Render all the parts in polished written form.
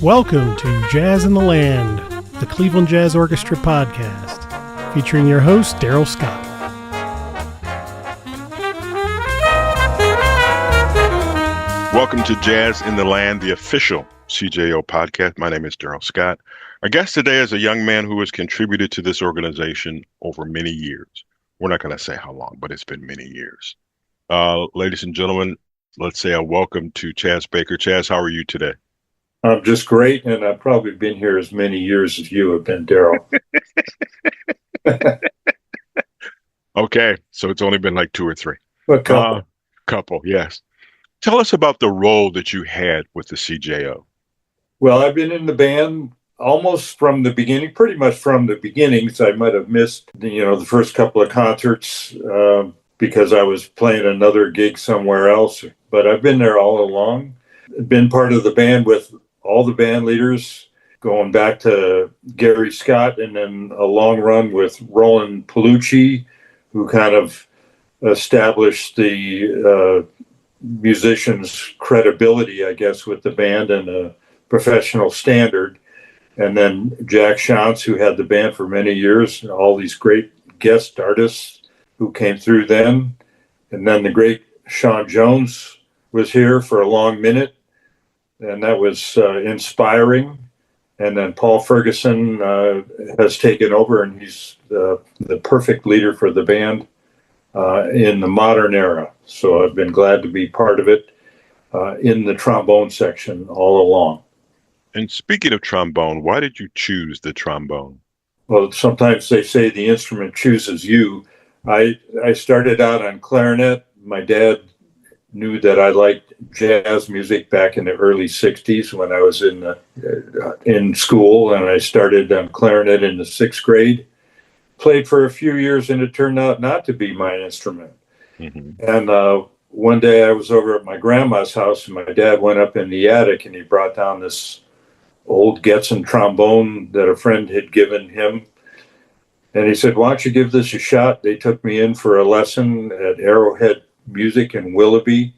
Welcome to Jazz in the Land, the Cleveland Jazz Orchestra podcast, featuring your host, Darrell Scott. Welcome to Jazz in the Land, the official CJO podcast. My name is Darrell Scott. Our guest today is a young man who has contributed to this organization over many years. We're not going to say how long, but it's been many years. Ladies and gentlemen, let's say a welcome to Chaz Baker. Chaz, how are you today? I'm just great, and I've probably been here as many years as you have been, Darrell. Okay, so it's only been like 2 or 3. A couple. Couple, yes. Tell us about the role that you had with the CJO. Well, I've been in the band almost from the beginning, pretty much from the beginning. So I might have missed, the first couple of concerts because I was playing another gig somewhere else. But I've been there all along. Been part of the band with all the band leaders, going back to Gary Scott, and then a long run with Roland Palucci, who kind of established the musicians' credibility, I guess, with the band and a professional standard. And then Jack Shantz, who had the band for many years, and all these great guest artists who came through then. And then the great Sean Jones was here for a long minute, and that was inspiring. And then Paul Ferguson has taken over, and he's the perfect leader for the band in the modern era. So I've been glad to be part of it in the trombone section all along. And speaking of trombone, why did you choose the trombone? Well, sometimes they say the instrument chooses you. I started out on clarinet. My dad knew that I liked jazz music back in the early 60s when I was in school, and I started on clarinet in the 6th grade. Played for a few years, and it turned out not to be my instrument. Mm-hmm. And one day I was over at my grandma's house, and my dad went up in the attic, and he brought down this old Getson trombone that a friend had given him. And he said, "Why don't you give this a shot?" They took me in for a lesson at Arrowhead Music in Willoughby.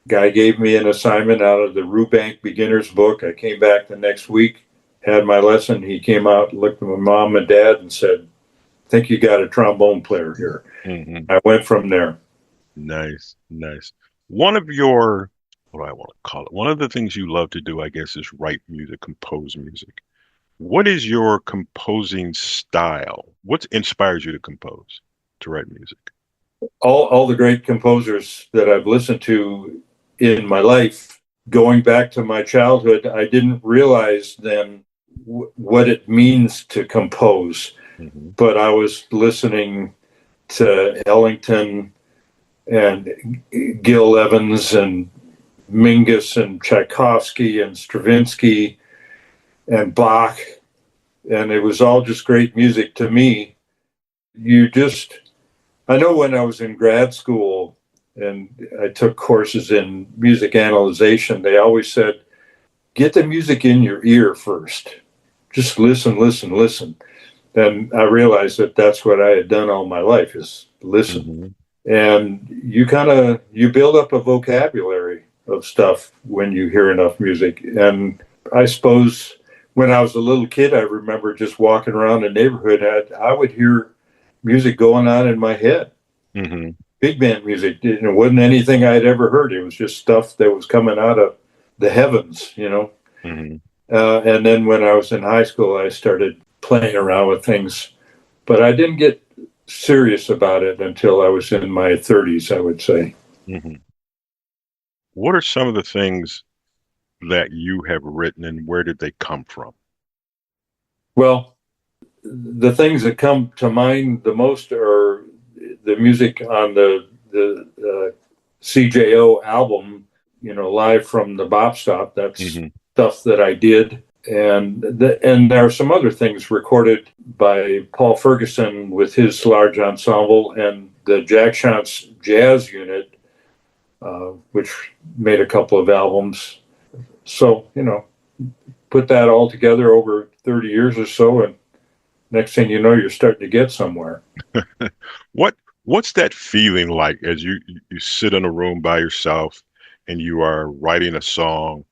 Guy gave me an assignment out of the Rubank Beginner's Book. I came back the next week, had my lesson. He came out, looked at my mom and dad, and said, "I think you got a trombone player here." Mm-hmm. I went from there. Nice. One of your, what do I want to call it? One of the things you love to do, I guess, is write music, compose music. What is your composing style? What inspires you to compose, to write music? All the great composers that I've listened to in my life, going back to my childhood, I didn't realize then what it means to compose. Mm-hmm. But I was listening to Ellington and Gil Evans and Mingus and Tchaikovsky and Stravinsky and Bach, and it was all just great music to me. I know when I was in grad school and I took courses in music analyzation, they always said, get the music in your ear first. Just listen. And I realized that that's what I had done all my life, is listen. Mm-hmm. And you build up a vocabulary of stuff when you hear enough music. And I suppose when I was a little kid, I remember just walking around the neighborhood, I would hear music going on in my head. Mm-hmm. Big band music. It wasn't anything I'd ever heard. It was just stuff that was coming out of the heavens, Mm-hmm. And then when I was in high school, I started playing around with things, but I didn't get serious about it until I was in my 30s, I would say. Mm-hmm. What are some of the things that you have written, and where did they come from? Well, the things that come to mind the most are the music on the CJO album, Live from the Bop Stop. That's mm-hmm. stuff that I did. And there are some other things recorded by Paul Ferguson with his large ensemble and the Jack Shantz Jazz Unit, which made a couple of albums. So, put that all together over 30 years or so, and next thing you know, you're starting to get somewhere. What's that feeling like as you sit in a room by yourself and you are writing a song,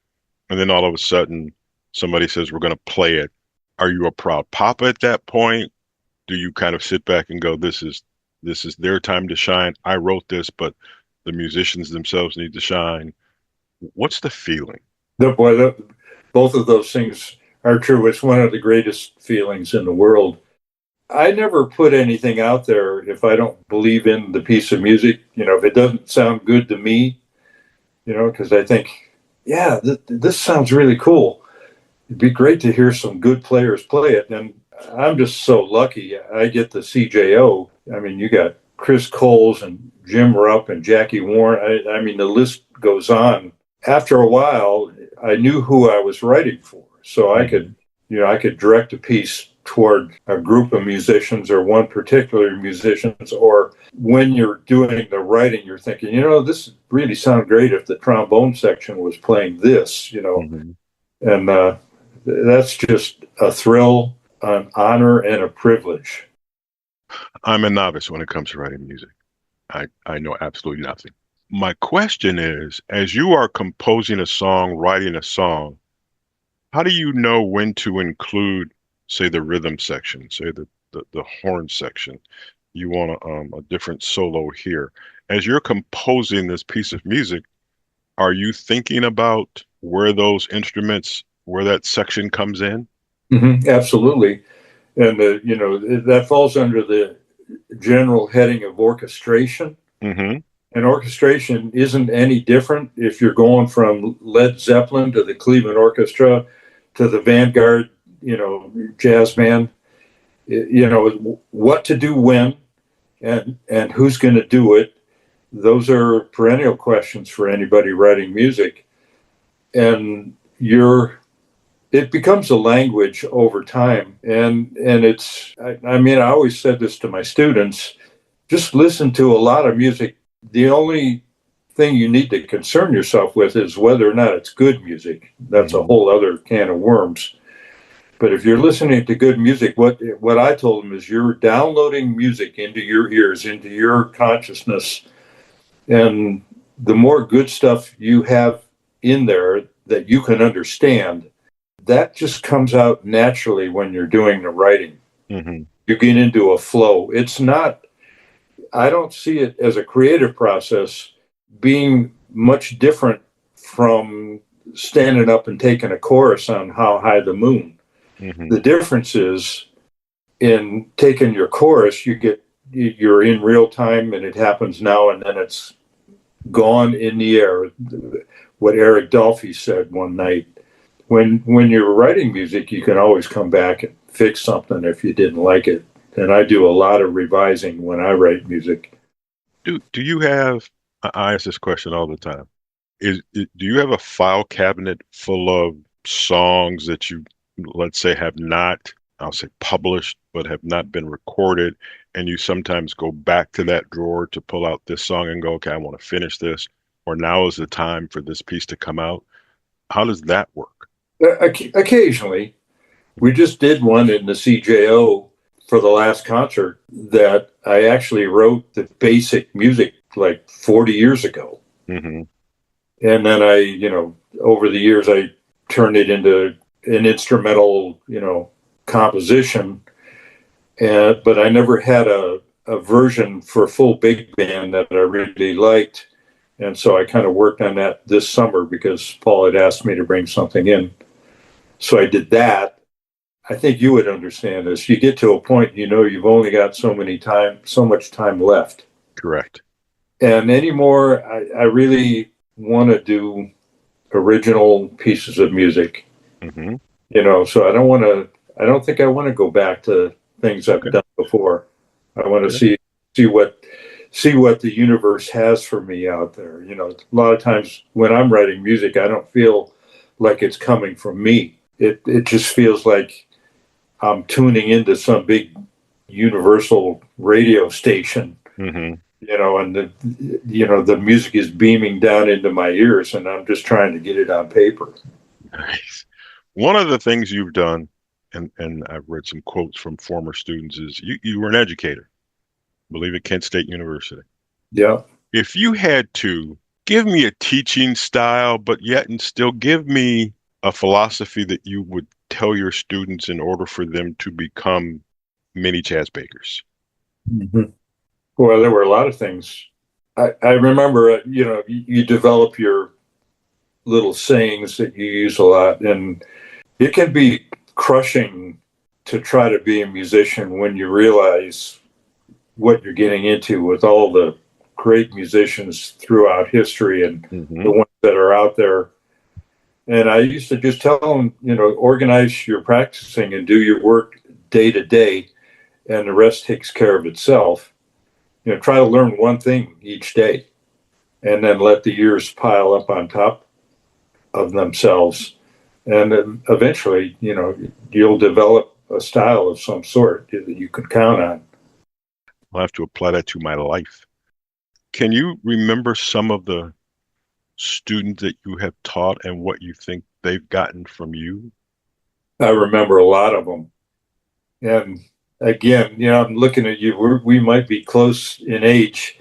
and then all of a sudden somebody says, we're going to play it. Are you a proud papa at that point? Do you kind of sit back and go, this is their time to shine. I wrote this, but the musicians themselves need to shine. What's the feeling? Both of those things are true. It's one of the greatest feelings in the world. I never put anything out there if I don't believe in the piece of music. If it doesn't sound good to me, because I think, yeah, this sounds really cool. It'd be great to hear some good players play it. And I'm just so lucky. I get the CJO. I mean, you got Chris Coles and Jim Rupp and Jackie Warren. I mean, the list goes on. After a while, I knew who I was writing for. So I could direct a piece toward a group of musicians or one particular musicians, or when you're doing the writing, you're thinking, this really sound great if the trombone section was playing this, and that's just a thrill, an honor, and a privilege. I'm a novice when it comes to writing music. I know absolutely nothing. My question is, as you are composing a song, writing a song, how do you know when to include, say, the rhythm section, say the horn section? You want a different solo here. As you're composing this piece of music, are you thinking about where those instruments, where that section comes in? Mm-hmm, absolutely. And, that falls under the general heading of orchestration. Mm-hmm. And orchestration isn't any different if you're going from Led Zeppelin to the Cleveland Orchestra to the Vanguard, jazz band. What to do when and who's going to do it. Those are perennial questions for anybody writing music. And it becomes a language over time. And it's, I always said this to my students, just listen to a lot of music. The only thing you need to concern yourself with is whether or not it's good music. That's a whole other can of worms. But if you're listening to good music, what I told them is you're downloading music into your ears, into your consciousness. And the more good stuff you have in there that you can understand, that just comes out naturally when you're doing the writing. Mm-hmm. You get into a flow. I don't see it as a creative process being much different from standing up and taking a chorus on How High the Moon. Mm-hmm. The difference is in taking your chorus, you're in real time and it happens now and then it's gone in the air. What Eric Dolphy said one night. When you're writing music, you can always come back and fix something if you didn't like it. And I do a lot of revising when I write music. Do you have, I ask this question all the time, do you have a file cabinet full of songs that you, let's say, have not, I'll say published, but have not been recorded, and you sometimes go back to that drawer to pull out this song and go, okay, I want to finish this, or now is the time for this piece to come out? How does that work? Occasionally. We just did one in the CJO for the last concert that I actually wrote the basic music like 40 years ago. Mm-hmm. And then over the years, I turned it into an instrumental, composition. But I never had a version for full big band that I really liked. And so I kind of worked on that this summer because Paul had asked me to bring something in. So I did that. I think you would understand this. You get to a point, you've only got so much time left. Correct. And anymore, I really want to do original pieces of music. Mm-hmm. So I don't think I want to go back to things I've done before. I want to see what the universe has for me out there. A lot of times when I'm writing music, I don't feel like it's coming from me. It just feels like I'm tuning into some big universal radio station, mm-hmm. And the music is beaming down into my ears and I'm just trying to get it on paper. Nice. One of the things you've done, and I've read some quotes from former students, is you were an educator, I believe at Kent State University. Yeah. If you had to give me a teaching style, but yet and still give me a philosophy that you would tell your students in order for them to become mini jazz bakers? Mhm. Well, there were a lot of things. I remember, you develop your little sayings that you use a lot, and it can be crushing to try to be a musician when you realize what you're getting into with all the great musicians throughout history and the ones that are out there. And I used to just tell them, organize your practicing and do your work day to day, and the rest takes care of itself. Try to learn one thing each day, and then let the years pile up on top of themselves. And then eventually, you'll develop a style of some sort that you can count on. I'll have to apply that to my life. Can you remember some of the students that you have taught and what you think they've gotten from you? I remember a lot of them. And again, I'm looking at you, we might be close in age,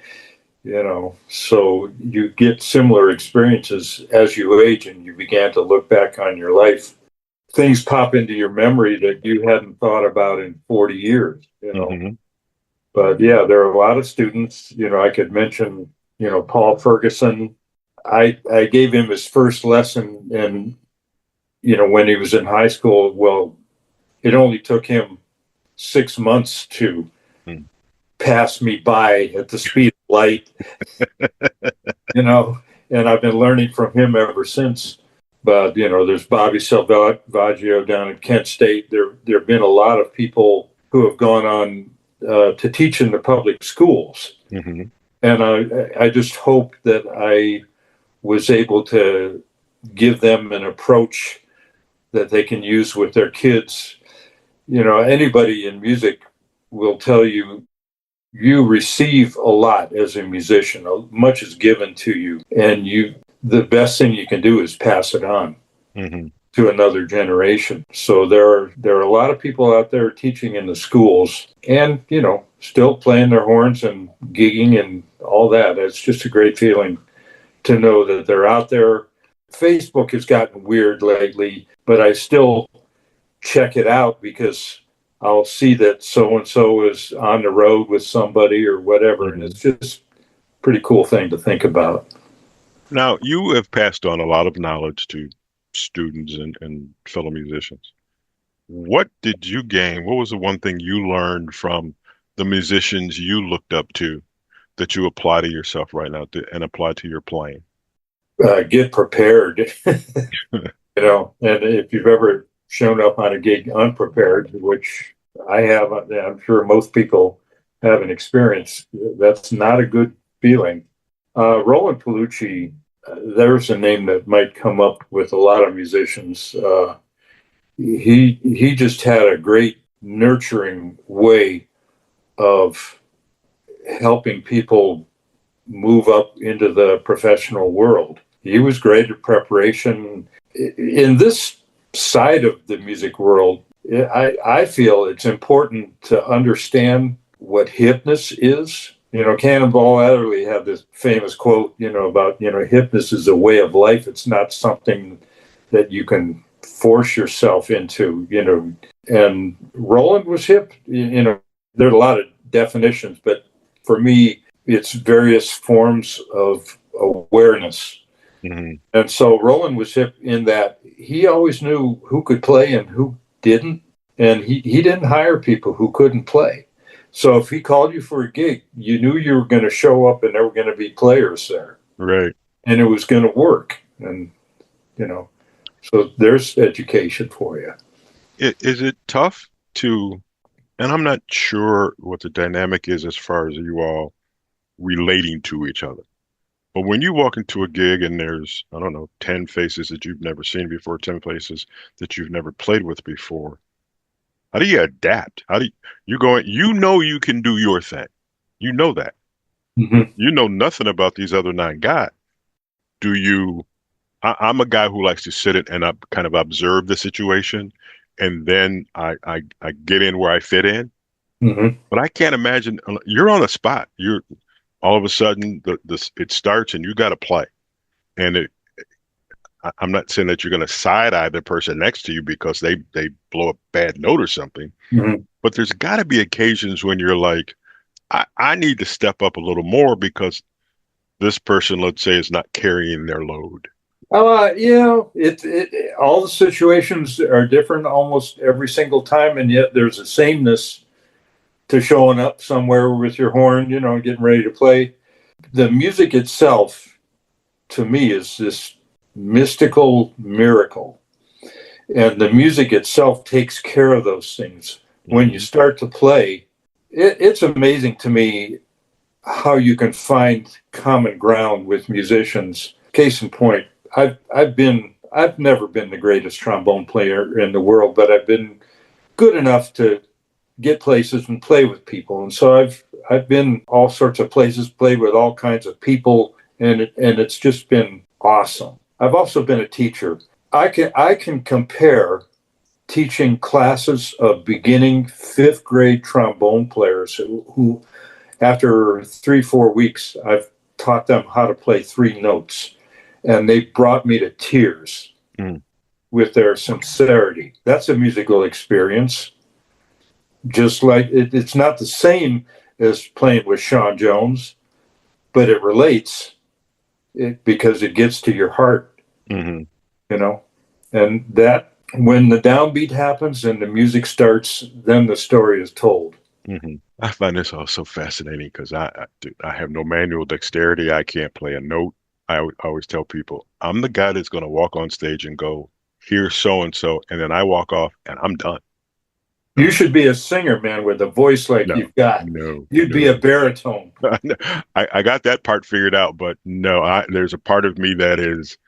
so you get similar experiences as you age and you began to look back on your life. Things pop into your memory that you hadn't thought about in 40 years, But yeah, there are a lot of students, I could mention, Paul Ferguson. I gave him his first lesson, and, when he was in high school. Well, it only took him 6 months to pass me by at the speed of light, and I've been learning from him ever since. But, there's Bobby Salvaggio down at Kent State. There have been a lot of people who have gone on to teach in the public schools. And I just hope that I was able to give them an approach that they can use with their kids. Anybody in music will tell you, you receive a lot as a musician. Much is given to you, and the best thing you can do is pass it on to another generation. So there are a lot of people out there teaching in the schools, and still playing their horns and gigging and all that. It's just a great feeling to know that they're out there. Facebook has gotten weird lately, but I still check it out because I'll see that so-and-so is on the road with somebody or whatever. And it's just a pretty cool thing to think about. Now, you have passed on a lot of knowledge to students and fellow musicians. What did you gain? What was the one thing you learned from the musicians you looked up to that you apply to yourself right now and apply to your playing? Get prepared, and if you've ever shown up on a gig unprepared, which I have, I'm sure most people have an experience, that's not a good feeling. Roland Palucci, there's a name that might come up with a lot of musicians. He just had a great nurturing way of helping people move up into the professional world. He was great at preparation. In this side of the music world, I feel it's important to understand what hipness is. Cannonball Adderley had this famous quote, about, hipness is a way of life. It's not something that you can force yourself into, and Roland was hip. There are a lot of definitions, but for me, it's various forms of awareness. And so Roland was hip in that he always knew who could play and who didn't. And he didn't hire people who couldn't play. So if he called you for a gig, you knew you were going to show up and there were going to be players there. Right. And it was going to work. And, so there's education for you. Is it tough to, and I'm not sure what the dynamic is as far as you all relating to each other. But when you walk into a gig and there's, 10 faces that you've never seen before, 10 places that you've never played with before, how do you adapt? How do you go, you can do your thing. You know that. You know nothing about these other 9 guys. I'm a guy who likes to sit it and kind of observe the situation, and then I get in where I fit in. But I can't imagine, you're on the spot. All of a sudden, it starts and you got to play. And I'm not saying that you're going to side eye the person next to you because they blow a bad note or something. Mm-hmm. But there's got to be occasions when you're like, I need to step up a little more because this person, let's say, is not carrying their load. All the situations are different almost every single time, and yet there's a sameness to showing up somewhere with your horn, getting ready to play. The music itself, to me, is this mystical miracle. And the music itself takes care of those things. When you start to play, it's amazing to me how you can find common ground with musicians. Case in point, I've never been the greatest trombone player in the world, but I've been good enough to get places and play with people. And so I've been all sorts of places, played with all kinds of people, and it's just been awesome. I've also been a teacher. I can compare teaching classes of beginning 5th grade trombone players who after 3-4 weeks, I've taught them how to play 3 notes, and they brought me to tears with their sincerity. That's a musical experience. Just like it's not the same as playing with Sean Jones, but it relates because it gets to your heart, and that when the downbeat happens and the music starts, then the story is told. I find this all so fascinating because I have no manual dexterity. I can't play a note. I always tell people I'm the guy that's going to walk on stage and go, here's so-and-so, and then I walk off and I'm done. You should be a singer, man, with a voice like you've got. You'd be a baritone. I got that part figured out, but no, there's a part of me that is,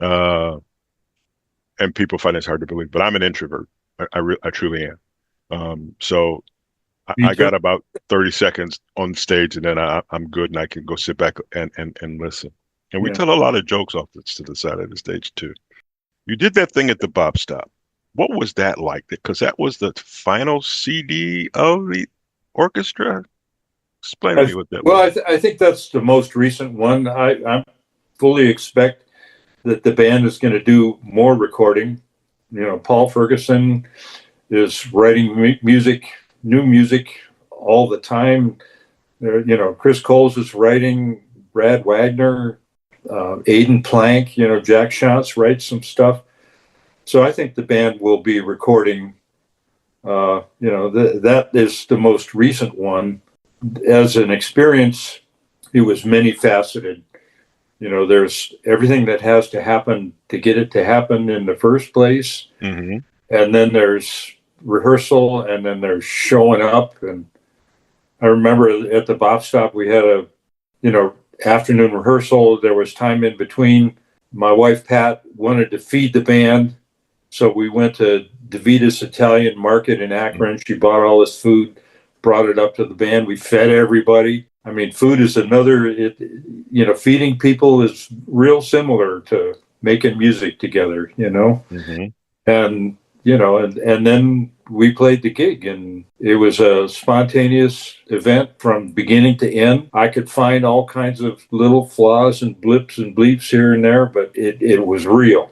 and people find this hard to believe, but I'm an introvert. I truly am. So I got about 30 seconds on stage, and then I'm good, and I can go sit back and listen. And we tell a lot of jokes off to the side of the stage too. You did that thing at the Bop Stop. What was that like? Because that was the final CD of the orchestra. Explain to me what that was. Well, I think that's the most recent one. I fully expect that the band is going to do more recording. Paul Ferguson is writing new music all the time. Chris Coles is writing, Brad Wagner, Aidan Plank, Jack Schatz writes some stuff. So I think the band will be recording, that is the most recent one. As an experience, it was many faceted. There's everything that has to happen to get it to happen in the first place. And then there's rehearsal, and then there's showing up. And I remember at the Bop Stop, we had a, afternoon rehearsal. There was time in between. My wife, Pat, wanted to feed the band. So we went to DeVita's Italian Market in Akron. She bought all this food, brought it up to the band. We fed everybody. I mean, food is feeding people is real similar to making music together, And, and then we played the gig, and it was a spontaneous event from beginning to end. I could find all kinds of little flaws and blips and bleeps here and there, but it was real.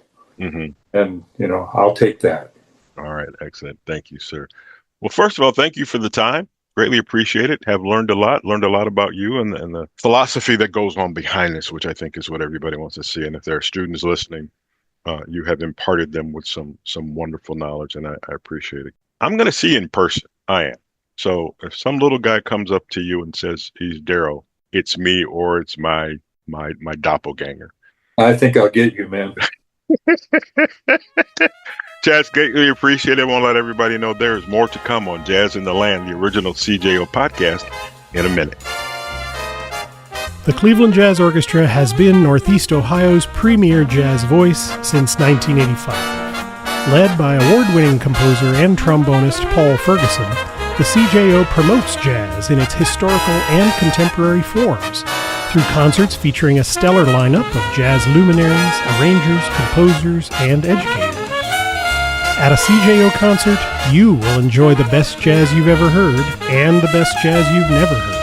And, I'll take that. All right. Excellent. Thank you, sir. Well, first of all, thank you for the time. Greatly appreciate it. Have learned a lot about you and the philosophy that goes on behind this, which I think is what everybody wants to see. And if there are students listening, you have imparted them with some wonderful knowledge, and I appreciate it. I'm going to see you in person. I am. So if some little guy comes up to you and says he's Darrell, it's me or it's my doppelganger. I think I'll get you, man. Jazz, greatly appreciate it. I want to let everybody know there is more to come on Jazz in the Land, the original CJO podcast, in a minute. The Cleveland Jazz Orchestra has been Northeast Ohio's premier jazz voice since 1985. Led by award-winning composer and trombonist Paul Ferguson, the CJO promotes jazz in its historical and contemporary forms through concerts featuring a stellar lineup of jazz luminaries, arrangers, composers, and educators. At a CJO concert, you will enjoy the best jazz you've ever heard and the best jazz you've never heard.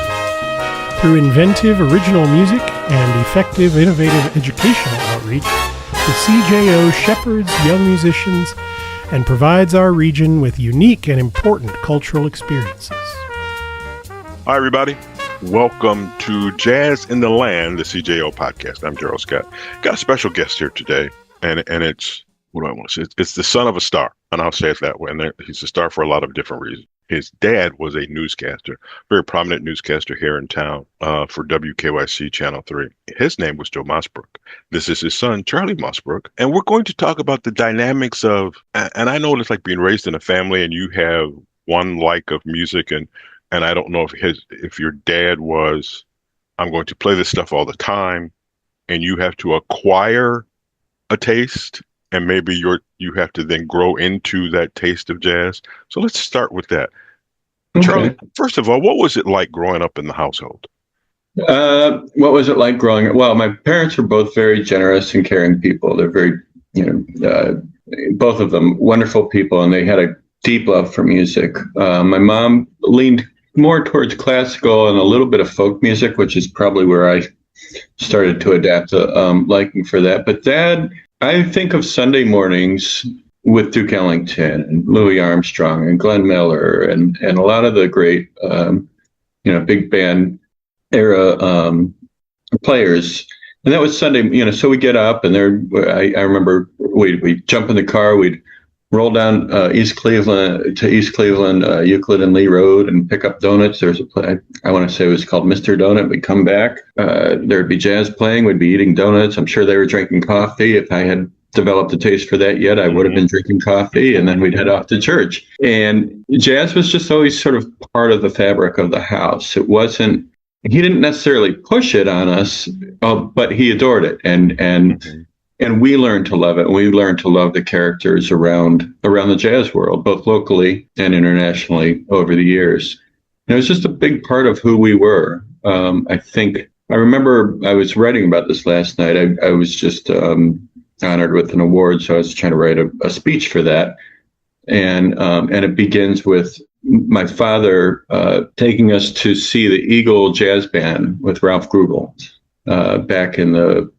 Through inventive, original music and effective, innovative educational outreach, the CJO shepherds young musicians and provides our region with unique and important cultural experiences. Hi, everybody. Welcome to Jazz in the Land, the CJO podcast. I'm Darrell Scott. Got a special guest here today, and it's, what do I want to say? It's the son of a star, and I'll say it that way. And he's a star for a lot of different reasons. His dad was a newscaster, very prominent newscaster here in town for WKYC Channel 3. His name was Joe Mosbrook. This is his son, Charlie Mosbrook. And we're going to talk about the dynamics of, and I know it's like being raised in a family and you have one like of music, and I don't know if your dad was, I'm going to play this stuff all the time, and you have to acquire a taste, and maybe you have to then grow into that taste of jazz. So let's start with that. Okay. Charlie, first of all, what was it like growing up in the household? What was it like growing up? Well, my parents were both very generous and caring people. They're very, both of them wonderful people, and they had a deep love for music. My mom leaned more towards classical and a little bit of folk music, which is probably where I started to adapt a liking for that. But Dad, I think of Sunday mornings with Duke Ellington and Louis Armstrong and Glenn Miller and a lot of the great, big band era players. And that was Sunday, so we get up and I remember we'd jump in the car, we'd roll down East Cleveland, Euclid and Lee Road, and pick up donuts. There's a play, I want to say it was called Mr. Donut. We'd come back. There'd be jazz playing. We'd be eating donuts. I'm sure they were drinking coffee. If I had developed a taste for that yet, I would have been drinking coffee, and then we'd head off to church. And jazz was just always sort of part of the fabric of the house. It wasn't, he didn't necessarily push it on us, but he adored it. And we learned to love it. And we learned to love the characters around the jazz world, both locally and internationally over the years. And it was just a big part of who we were. I remember I was writing about this last night. I was just honored with an award, so I was trying to write a speech for that. And it begins with my father taking us to see the Eagle Jazz Band with Ralph Grubel back in the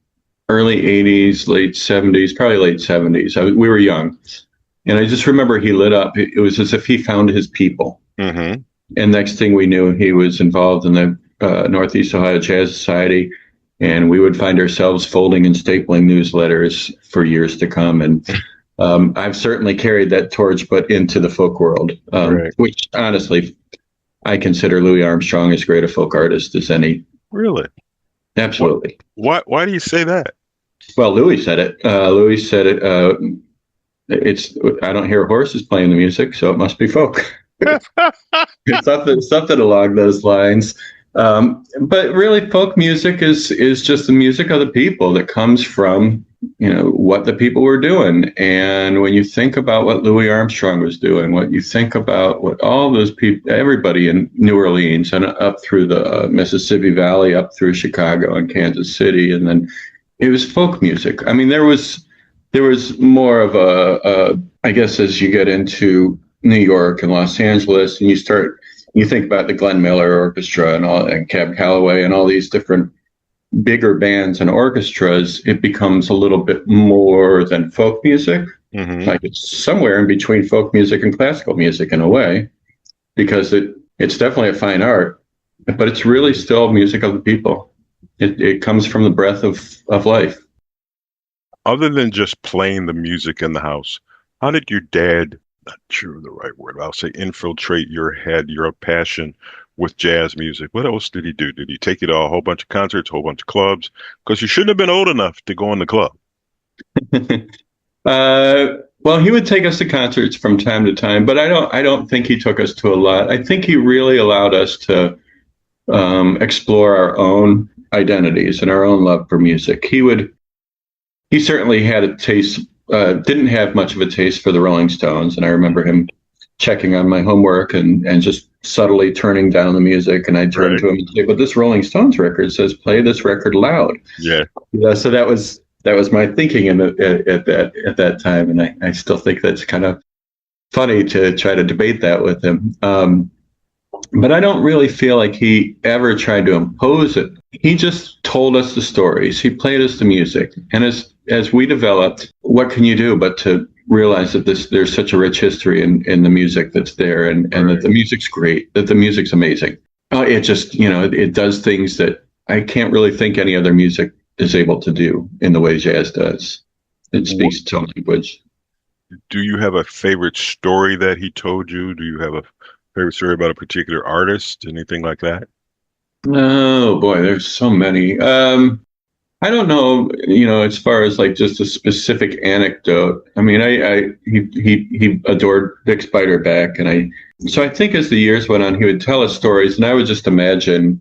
early 80s, late 70s, probably late 70s. We were young. And I just remember he lit up. It was as if he found his people. Mm-hmm. And next thing we knew, he was involved in the Northeast Ohio Jazz Society. And we would find ourselves folding and stapling newsletters for years to come. And I've certainly carried that torch, but into the folk world, right. Which honestly, I consider Louis Armstrong as great a folk artist as any. Really? Absolutely. Why do you say that? Well, Louis said it. Louis said it. I don't hear horses playing the music, so it must be folk. something along those lines. But really, folk music is just the music of the people that comes from what the people were doing. And when you think about what Louis Armstrong was doing, what you think about what all those people, everybody in New Orleans and up through the Mississippi Valley, up through Chicago and Kansas City, and then it was folk music. I mean, there was more of a I guess as you get into New York and Los Angeles, and you think about the Glenn Miller Orchestra and Cab Calloway and all these different bigger bands and orchestras, it becomes a little bit more than folk music. Mm-hmm. Like it's somewhere in between folk music and classical music in a way, because it's definitely a fine art, but it's really still music of the people. It comes from the breath of life. Other than just playing the music in the house, how did your dad, not sure the right word, I'll say infiltrate your head, your passion with jazz music? What else did he do? Did he take you to a whole bunch of concerts, a whole bunch of clubs? Because you shouldn't have been old enough to go in the club. Well, he would take us to concerts from time to time, but I don't think he took us to a lot. I think he really allowed us to explore our own identities and our own love for music. He certainly had a taste, didn't have much of a taste for the Rolling Stones, and I remember him checking on my homework and just subtly turning down the music, and I turned to him and say, "But this Rolling Stones record says play this record loud." Yeah. So that was my thinking at that time, and I still think that's kind of funny to try to debate that with him. But I don't really feel like he ever tried to impose it. He just told us the stories. He played us the music, and as we developed, what can you do but to realize that there's such a rich history in the music that's there, and that the music's great, that the music's amazing. It just, it does things that I can't really think any other music is able to do in the way jazz does. It speaks its own language. Do you have a favorite story that he told you? Do you have a favorite story about a particular artist? Anything like that? Oh boy, there's so many. I don't know, as far as like just a specific anecdote. I mean, he adored Vic Beiderbecke, and so I think as the years went on, he would tell us stories, and I would just imagine,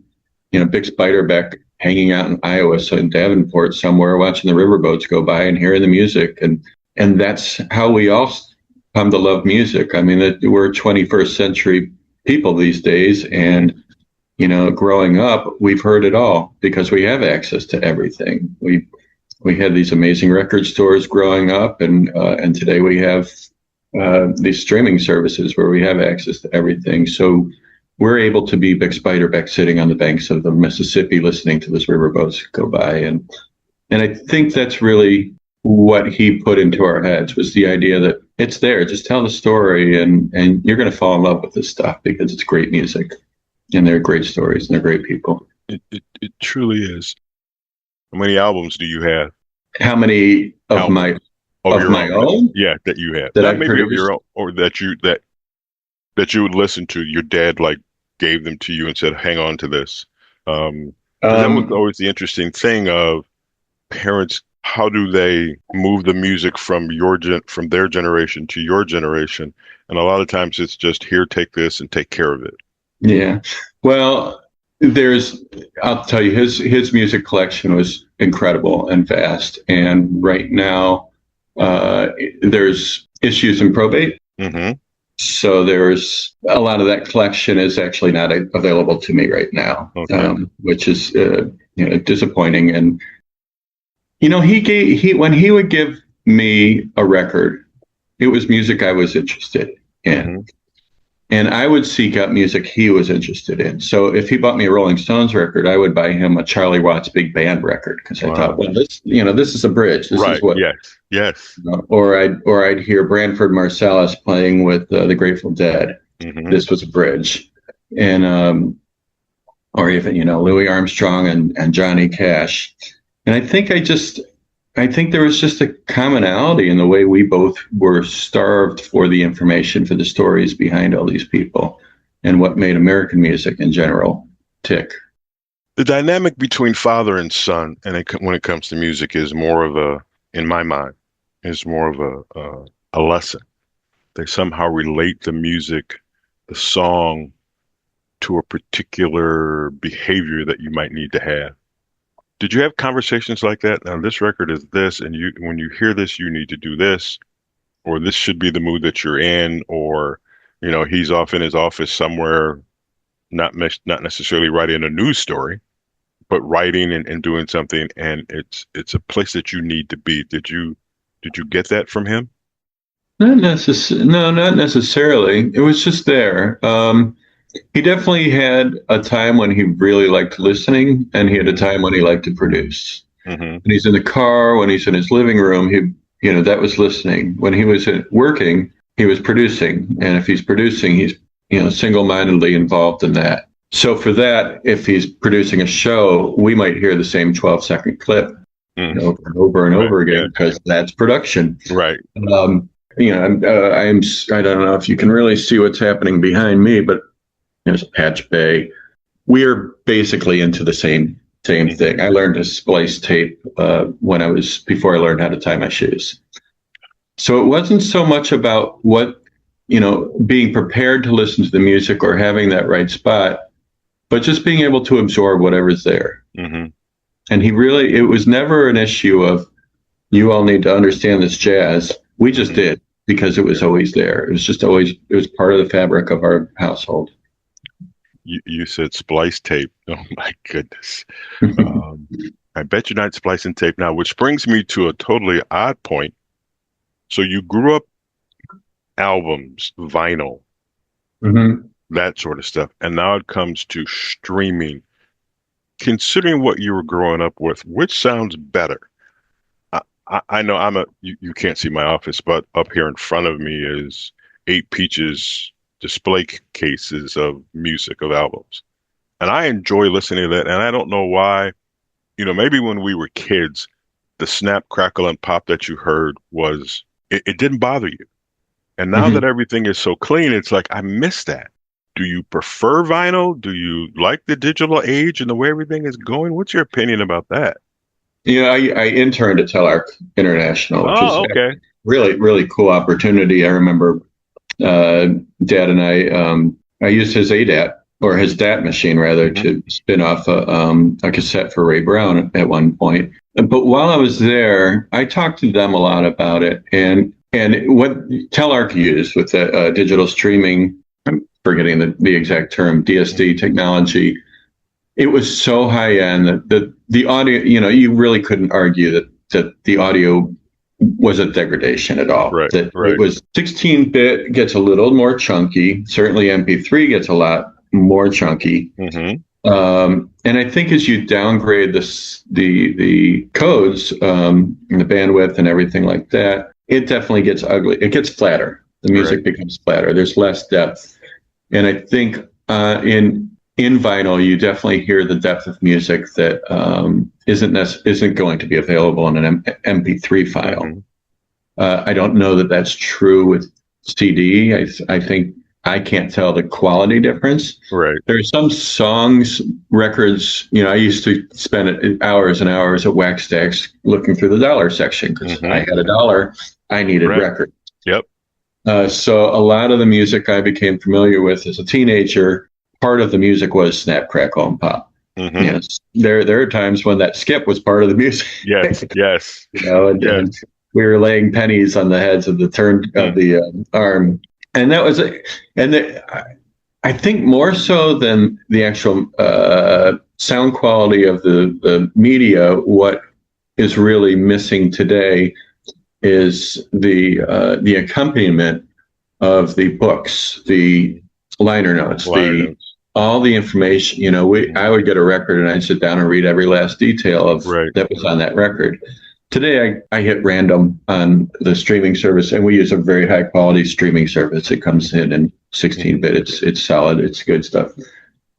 Vic Beiderbecke hanging out in Iowa, so in Davenport somewhere, watching the riverboats go by and hearing the music, and that's how we all come to love music. I mean, we're 21st century people these days, and growing up, we've heard it all because we have access to everything. We had these amazing record stores growing up, and today we have these streaming services where we have access to everything. So we're able to be Vic Beiderbecke sitting on the banks of the Mississippi listening to those riverboats go by. And I think that's really what he put into our heads, was the idea that it's there, just tell the story, and you're going to fall in love with this stuff because it's great music. And they're great stories, and they're great people. It truly is. How many albums do you have? How many of my own? Yeah, that you have. That Not maybe produced? of your own, or that you would listen to. Your dad gave them to you and said, "Hang on to this." That was always the interesting thing of parents. How do they move the music from from their generation to your generation? And a lot of times it's just, here, take this and take care of it. Yeah. Well, I'll tell you, his music collection was incredible and vast. And right now, there's issues in probate. Mm-hmm. So there's a lot of that collection is actually not available to me right now, okay. Which is disappointing. And when he would give me a record, it was music I was interested in. Mm-hmm. And I would seek out music he was interested in. So if he bought me a Rolling Stones record, I would buy him a Charlie Watts Big Band record, because I thought, well, this is a bridge. This right. is what. Yes. Or I'd hear Branford Marsalis playing with the Grateful Dead. Mm-hmm. This was a bridge, and or even Louis Armstrong and Johnny Cash. And I think there was just a commonality in the way we both were starved for the information, for the stories behind all these people, and what made American music in general tick. The dynamic between father and son, when it comes to music, is more of in my mind, is more of a lesson. They somehow relate the music, the song, to a particular behavior that you might need to have. Did you have conversations like that? Now, this record is this, and when you hear this, you need to do this, or this should be the mood that you're in, or, he's off in his office somewhere, not necessarily writing a news story, but writing and doing something, and it's a place that you need to be. Did you get that from him? No, not necessarily. It was just there. He definitely had a time when he really liked listening, and he had a time when he liked to produce. Mm-hmm. When he's in the car, when he's in his living room, that was listening. When he was working, he was producing. And if he's producing, he's, single-mindedly involved in that. So for that, if he's producing a show, we might hear the same 12-second clip over and over and over again, because that's production. Right. I don't know if you can really see what's happening behind me, but there's a patch bay. We're basically into the same thing. I learned to splice tape before I learned how to tie my shoes. So it wasn't so much about being prepared to listen to the music or having that right spot, but just being able to absorb whatever's there. Mm-hmm. And it was never an issue of, you all need to understand this jazz. We just did, because it was always there. It was part of the fabric of our household. You said splice tape. Oh my goodness. I bet you're not splicing tape now, which brings me to a totally odd point. So you grew up albums, vinyl, mm-hmm. that sort of stuff. And now it comes to streaming. Considering what you were growing up with, which sounds better? I know you can't see my office, but up here in front of me is 8 Peaches display cases of music, of albums. And I enjoy listening to that. And I don't know why, maybe when we were kids, the snap, crackle, and pop that you heard it didn't bother you. And now that everything is so clean, it's like, I miss that. Do you prefer vinyl? Do you like the digital age and the way everything is going? What's your opinion about that? I interned at Telarc International, which Oh, is okay. really, really cool opportunity. I remember Dad and I used his ADAT, or his DAT machine rather, to spin off a cassette for Ray Brown at one point. But while I was there, I talked to them a lot about it, and what Telarc used with the digital streaming, I'm forgetting the exact term, DSD technology. It was so high end that the audio, you really couldn't argue that the audio was a degradation at all. Right. It was 16-bit, gets a little more chunky. Certainly MP3 gets a lot more chunky. And I think as you downgrade the codes, and the bandwidth and everything like that, it definitely gets ugly. It gets flatter. The music becomes flatter. There's less depth. And I think in vinyl, you definitely hear the depth of music that isn't going to be available in an MP3 file. I don't know that that's true with CD. I think I can't tell the quality difference. Right. There are some songs, records. I used to spend hours and hours at Wax Stacks looking through the dollar section because I had $1. I needed records. Yep. So a lot of the music I became familiar with as a teenager, part of the music was snap, crackle, and pop. Yes, there are times when that skip was part of the music. Yes. And we were laying pennies on the heads of the turn of the arm, and that was I think more so than the actual sound quality of the media. What is really missing today is the accompaniment of the books, the liner notes, all the information. I would get a record and I'd sit down and read every last detail of that was on that record. Today, I hit random on the streaming service, and we use a very high quality streaming service. It comes in 16-bit. It's solid. It's good stuff.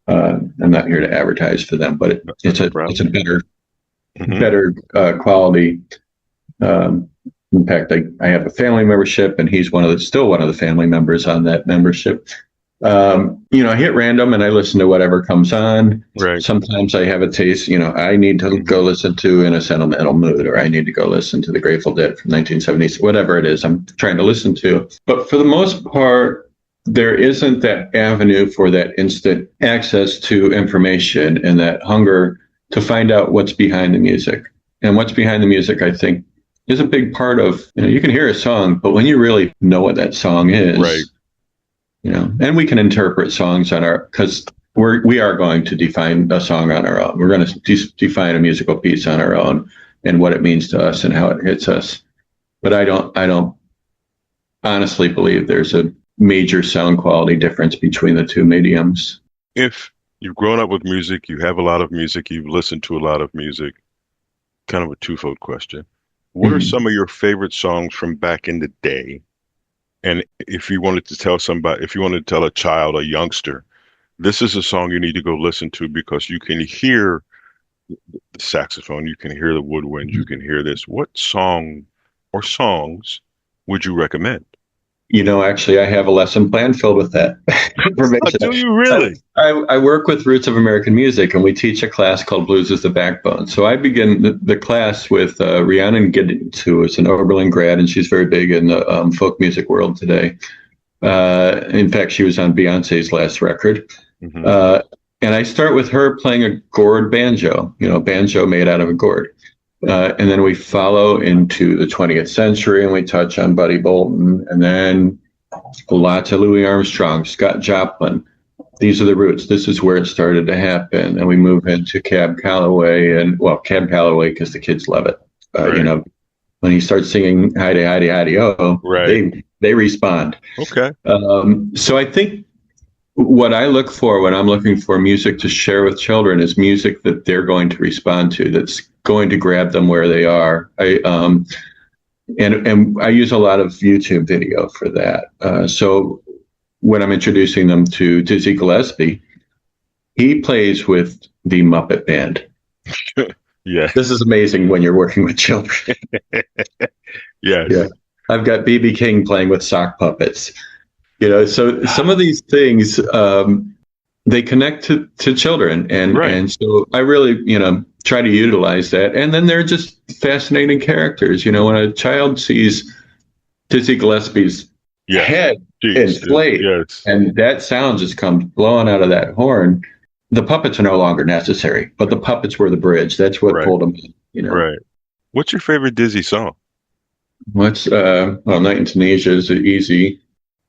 I'm not here to advertise for them, but it's a better quality. In fact, I have a family membership, and he's still one of the family members on that membership. I hit random and I listen to whatever comes on. Right. Sometimes I have a taste, I need to go listen to In a Sentimental Mood, or I need to go listen to the Grateful Dead from 1970s, whatever it is I'm trying to listen to. But for the most part, there isn't that avenue for that instant access to information and that hunger to find out what's behind the music. And what's behind the music, I think, is a big part of, you can hear a song, but when you really know what that song is, and we can interpret songs because we are going to define a song on our own. We're going to define a musical piece on our own and what it means to us and how it hits us. But I don't honestly believe there's a major sound quality difference between the two mediums. If you've grown up with music, you have a lot of music, you've listened to a lot of music, kind of a twofold question. What are some of your favorite songs from back in the day? And if you wanted to tell a child, a youngster, this is a song you need to go listen to because you can hear the saxophone, you can hear the woodwind, you can hear this. What song or songs would you recommend? Actually, I have a lesson plan filled with that information. Do you really? I work with Roots of American Music, and we teach a class called Blues is the Backbone. So I begin the class with Rhiannon Giddens, who is an Oberlin grad, and she's very big in the folk music world today. In fact, she was on Beyonce's last record. And I start with her playing a gourd banjo, banjo made out of a gourd. And then we follow into the 20th century and we touch on Buddy Bolton and then lots of Louis Armstrong, Scott Joplin. These are the roots. This is where it started to happen. And we move into Cab Calloway Cab Calloway because the kids love it. When he starts singing Heidi, Heidi, Heidi, oh, they respond. Okay. So I think what I look for when I'm looking for music to share with children is music that they're going to respond to, that's going to grab them where they are. And I use a lot of YouTube video for that. So when I'm introducing them to Dizzy Gillespie, he plays with the Muppet Band. Yeah. This is amazing when you're working with children. Yes. Yeah. I've got BB King playing with sock puppets. So some of these things, they connect to children. And so I really, try to utilize that. And then they're just fascinating characters. When a child sees Dizzy Gillespie's head inflate, and that sound just comes blowing out of that horn, the puppets are no longer necessary, but the puppets were the bridge. That's what pulled them in, Right. What's your favorite Dizzy song? Night in Tunisia is easy.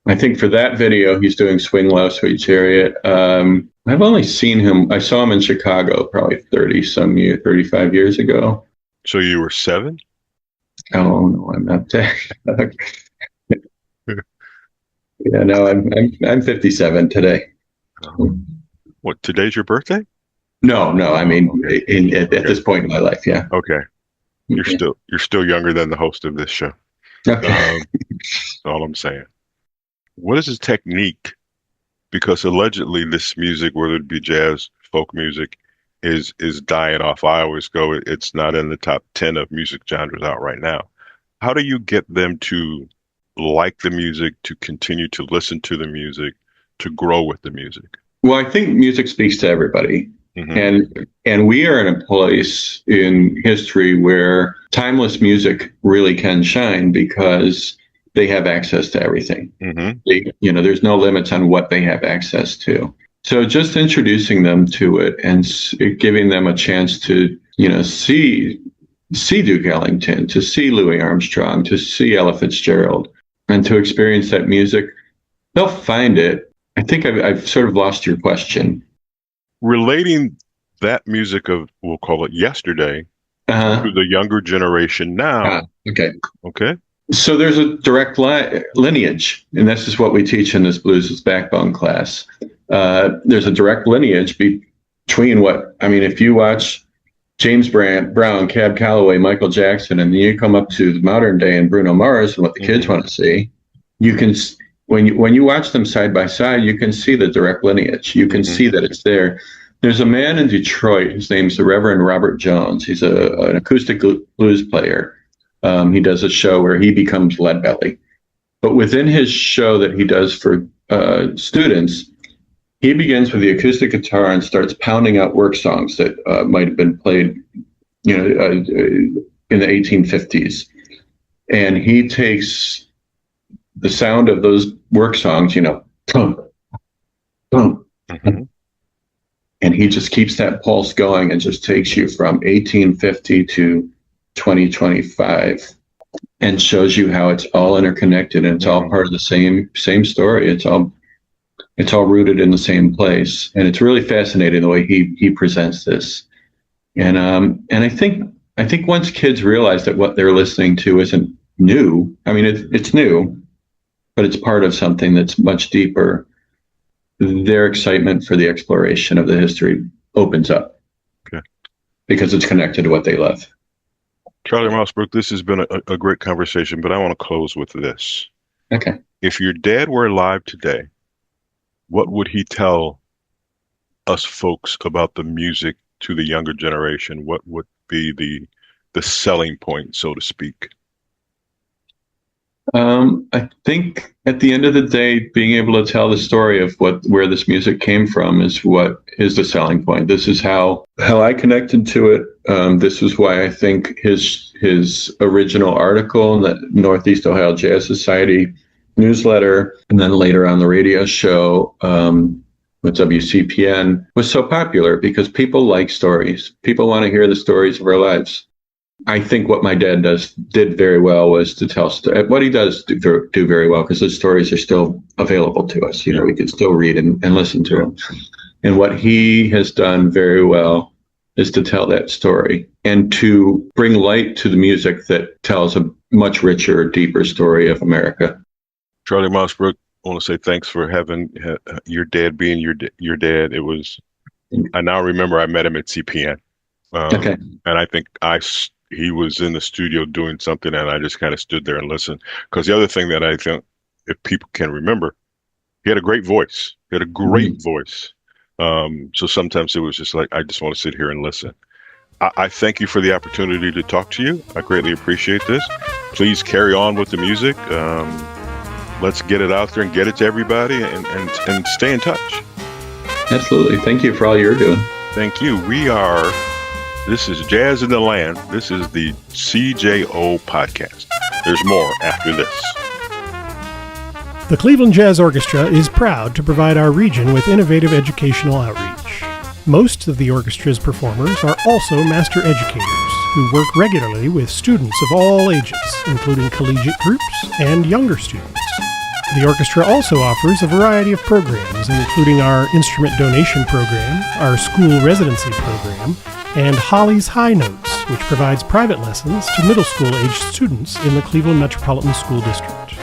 I think for that video, he's doing Swing Low, Sweet Chariot. I've only seen him. I saw him in Chicago probably 35 years ago. So you were 7? Oh, no, I'm not that. Yeah, no, I'm 57 today. What, today's your birthday? No. I mean, at this point in my life, yeah. Okay. You're still younger than the host of this show. Okay. That's all I'm saying. What is his technique? Because allegedly this music, whether it be jazz, folk music, is dying off. I always go, it's not in the top 10 of music genres out right now. How do you get them to like the music, to continue to listen to the music, to grow with the music? Well, I think music speaks to everybody. Mm-hmm. And we are in a place in history where timeless music really can shine because they have access to everything. Mm-hmm. There's no limits on what they have access to. So just introducing them to it and giving them a chance to, see Duke Ellington, to see Louis Armstrong, to see Ella Fitzgerald, and to experience that music, they'll find it. I think I've sort of lost your question. Relating that music of, we'll call it yesterday, to the younger generation now. Okay. So there's a direct lineage, and this is what we teach in this Blues' Backbone class. There's a direct lineage between if you watch James Brown, Cab Calloway, Michael Jackson, and then you come up to the modern day and Bruno Mars and what the kids want to see, you can, when you watch them side by side, you can see the direct lineage. You can see that it's there. There's a man in Detroit, his name's the Reverend Robert Jones. He's an acoustic blues player. He does a show where he becomes Leadbelly. But within his show that he does for students, he begins with the acoustic guitar and starts pounding out work songs that might have been played, in the 1850s. And he takes the sound of those work songs, boom, boom. Mm-hmm. And he just keeps that pulse going and just takes you from 1850 to 2025 and shows you how it's all interconnected and it's all part of the same story. It's all rooted in the same place. And it's really fascinating the way he presents this. And I think once kids realize that what they're listening to isn't new, it's new, but it's part of something that's much deeper, their excitement for the exploration of the history opens up. Okay. Because it's connected to what they love. Charlie Mosbrook, this has been a great conversation, but I want to close with this. Okay. If your dad were alive today, what would he tell us folks about the music to the younger generation? What would be the selling point, so to speak? I think at the end of the day, being able to tell the story of where this music came from is what is the selling point. This is how I connected to it. This is why I think his original article in the Northeast Ohio Jazz Society newsletter, and then later on the radio show with WCPN was so popular, because people like stories. People want to hear the stories of our lives. I think what my dad did very well was to tell what he does do very well, because those stories are still available to us. We can still read and listen to them. And what he has done very well is to tell that story and to bring light to the music that tells a much richer, deeper story of America. Charlie Mosbrook, I want to say thanks for having your dad being your dad. It was, I now remember I met him at CPN. Okay. And I think he was in the studio doing something, and I just kind of stood there and listened. Because the other thing that I think, if people can remember, he had a great voice. He had a great voice. So sometimes it was just like, I just want to sit here and listen. I thank you for the opportunity to talk to you. I greatly appreciate this. Please carry on with the music. Let's get it out there and get it to everybody, and stay in touch. Absolutely. Thank you for all you're doing. Thank you. This is Jazz in the Land. This is the CJO podcast. There's more after this. The Cleveland Jazz Orchestra is proud to provide our region with innovative educational outreach. Most of the orchestra's performers are also master educators who work regularly with students of all ages, including collegiate groups and younger students. The orchestra also offers a variety of programs, including our instrument donation program, our school residency program, and Holly's High Notes, which provides private lessons to middle school-aged students in the Cleveland Metropolitan School District.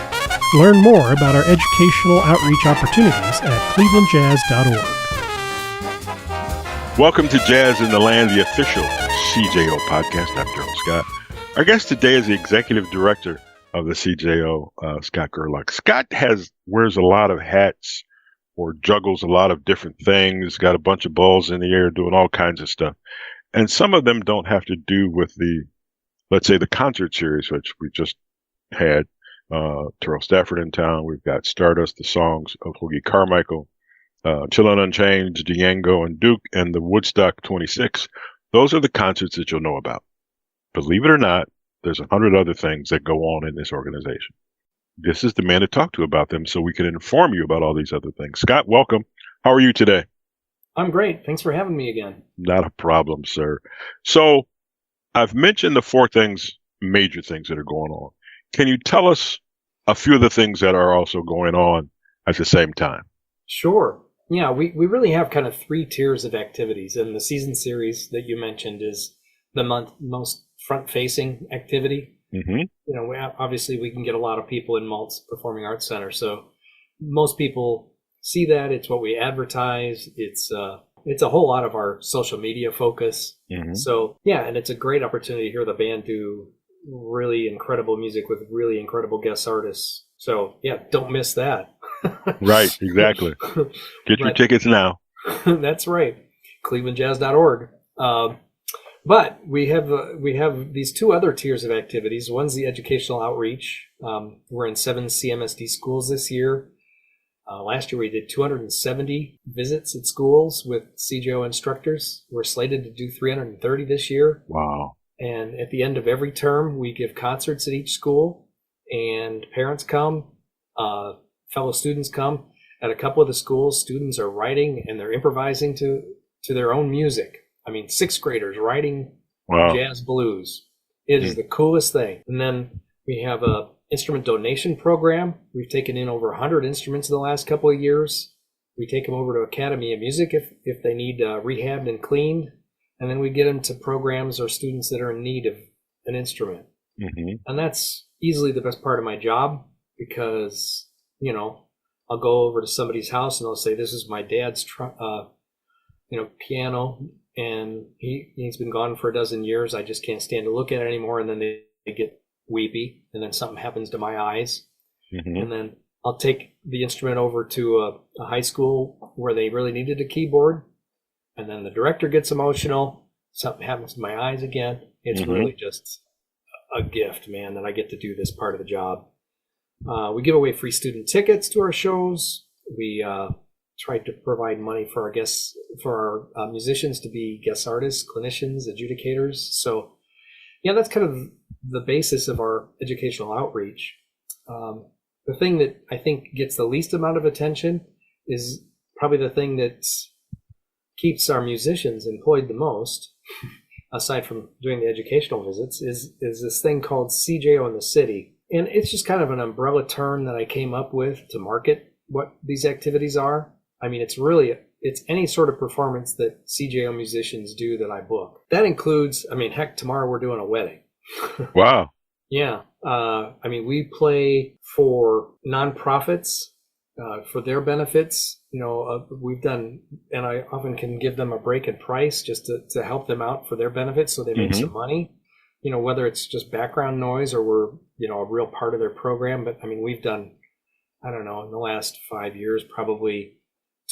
Learn more about our educational outreach opportunities at clevelandjazz.org. Welcome to Jazz in the Land, the official CJO podcast. I'm Darrell Scott. Our guest today is the Executive Director of the CJO, Scott Garlock. Scott wears a lot of hats or juggles a lot of different things, got a bunch of balls in the air, doing all kinds of stuff. And some of them don't have to do with let's say, the concert series, which we just had. Terrell Stafford in town. We've got Stardust, the songs of Hoagie Carmichael, Chillin' Unchained, Diango and Duke, and the Woodstock 26. Those are the concerts that you'll know about. Believe it or not, there's 100 other things that go on in this organization. This is the man to talk to about them so we can inform you about all these other things. Scott, welcome. How are you today? I'm great. Thanks for having me again. Not a problem, sir. So I've mentioned the four major things that are going on. Can you tell us a few of the things that are also going on at the same time? Sure. Yeah, we really have kind of three tiers of activities, and the season series that you mentioned is the most front-facing activity. Mm-hmm. Obviously we can get a lot of people in Maltz Performing Arts Center, so most people see that. It's what we advertise. It's a whole lot of our social media focus. Mm-hmm. So yeah, and it's a great opportunity to hear the band do really incredible music with really incredible guest artists. So yeah, don't miss that. Right, exactly. Get your tickets now. That's right. clevelandjazz.org. But we have these two other tiers of activities. One's the educational outreach. We're in 7 CMSD schools this year. Last year we did 270 visits at schools with CJO instructors. We're slated to do 330 this year. Wow. And at the end of every term, we give concerts at each school, and parents come, fellow students come. At a couple of the schools, students are writing and they're improvising to their own music. I mean, 6th graders writing jazz blues. It is the coolest thing. And then we have a instrument donation program. We've taken in over 100 instruments in the last couple of years. We take them over to Academy of Music if they need rehabbed and cleaned. And then we get them to programs or students that are in need of an instrument. Mm-hmm. And that's easily the best part of my job because, I'll go over to somebody's house and they'll say, this is my dad's, piano. And he's been gone for a dozen years. I just can't stand to look at it anymore. And then they get weepy and then something happens to my eyes. Mm-hmm. And then I'll take the instrument over to a high school where they really needed a keyboard. And then the director gets emotional. Something happens to my eyes again. It's really just a gift, man, that I get to do this part of the job. We give away free student tickets to our shows. We try to provide money for our guests, for our musicians to be guest artists, clinicians, adjudicators. So, yeah, that's kind of the basis of our educational outreach. The thing that I think gets the least amount of attention is probably the thing that's keeps our musicians employed the most, aside from doing the educational visits, is this thing called CJO in the City. And it's just kind of an umbrella term that I came up with to market what these activities are. I mean, it's any sort of performance that CJO musicians do that I book. That includes, heck, tomorrow we're doing a wedding. Wow. Yeah. We play for nonprofits, for their benefits. we've done, and I often can give them a break in price just to help them out for their benefits so they make some money, whether it's just background noise or we're, a real part of their program. But I mean, we've done, I don't know, in the last 5 years, probably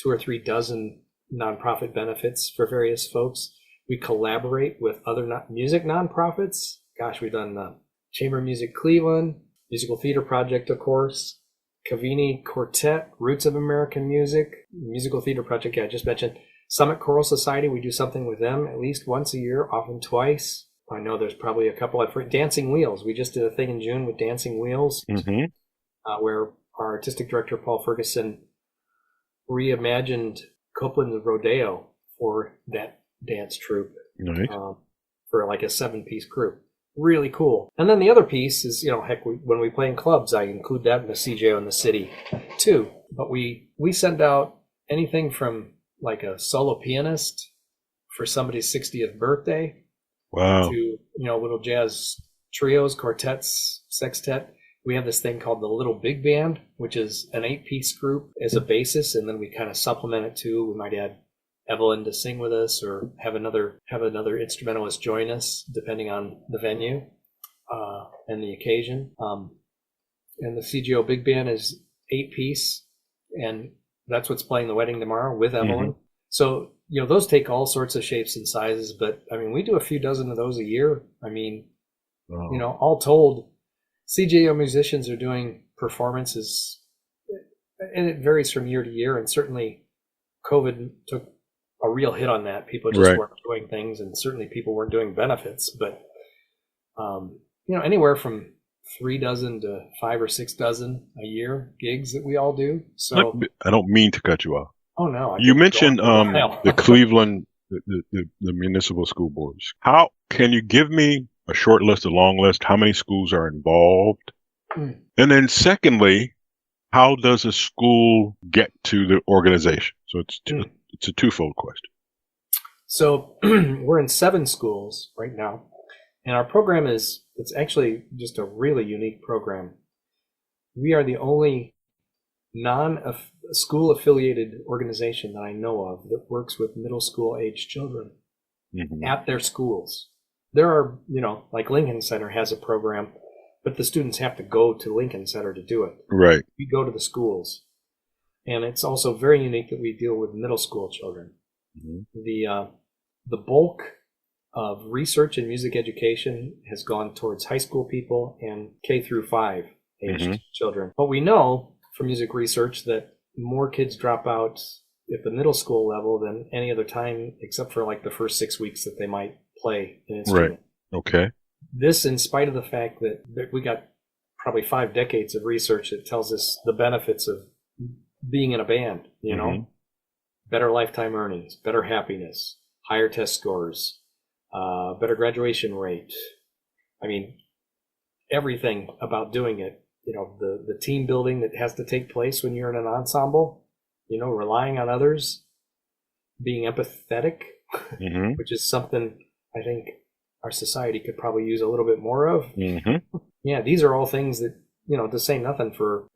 2 or 3 dozen nonprofit benefits for various folks. We collaborate with other music nonprofits. Gosh, we've done the Chamber of Music Cleveland, Musical Theater Project, of course, Cavini Quartet, Roots of American Music, Musical Theater Project, I just mentioned. Summit Choral Society, we do something with them at least once a year, often twice. I know there's probably a couple. Dancing Wheels, we just did a thing in June with Dancing Wheels, where our artistic director, Paul Ferguson, reimagined Copeland's Rodeo for that dance troupe, Nice. for like a 7-piece group. Really cool. And then the other piece is, heck, when we play in clubs, I include that in the CJO in the city too. But we send out anything from like a solo pianist for somebody's 60th birthday, Wow. to, little jazz trios, quartets, sextet. We have this thing called the Little Big Band, which is an 8-piece group as a basis, and then we kind of supplement it too. We might add Evelyn to sing with us, or have another instrumentalist join us, depending on the venue and the occasion. And the CJO Big Band is 8-piece, and that's what's playing the wedding tomorrow with Evelyn. So, those take all sorts of shapes and sizes, but I mean, we do a few dozen of those a year. I mean, all told, CJO musicians are doing performances, and it varies from year to year, and certainly COVID took a real hit on that. People just weren't doing things, and certainly people weren't doing benefits, but anywhere from 3 dozen to 5 or 6 dozen a year gigs that we all do. So I don't mean to cut you off. Oh no! You mentioned the Cleveland, the municipal school boards. How can you give me a short list, a long list? How many schools are involved? And then secondly, how does a school get to the organization? So it's a twofold question. So we're in 7 schools right now, and our program it's actually just a really unique program. We are the only non-school affiliated organization that I know of that works with middle school age children at their schools. There are, like Lincoln Center has a program, but the students have to go to Lincoln Center to do it. Right. We go to the schools. And it's also very unique that we deal with middle school children. The bulk of research in music education has gone towards high school people and K through 5 aged children. But we know from music research that more kids drop out at the middle school level than any other time, except for like the first 6 weeks that they might play an instrument. Right. Okay. This, in spite of the fact that we got probably 5 decades of research that tells us the benefits of being in a band, better lifetime earnings, better happiness, higher test scores, better graduation rate. I mean, everything about doing it, the team building that has to take place when you're in an ensemble, relying on others, being empathetic, which is something I think our society could probably use a little bit more of. Yeah, these are all things that, to say nothing for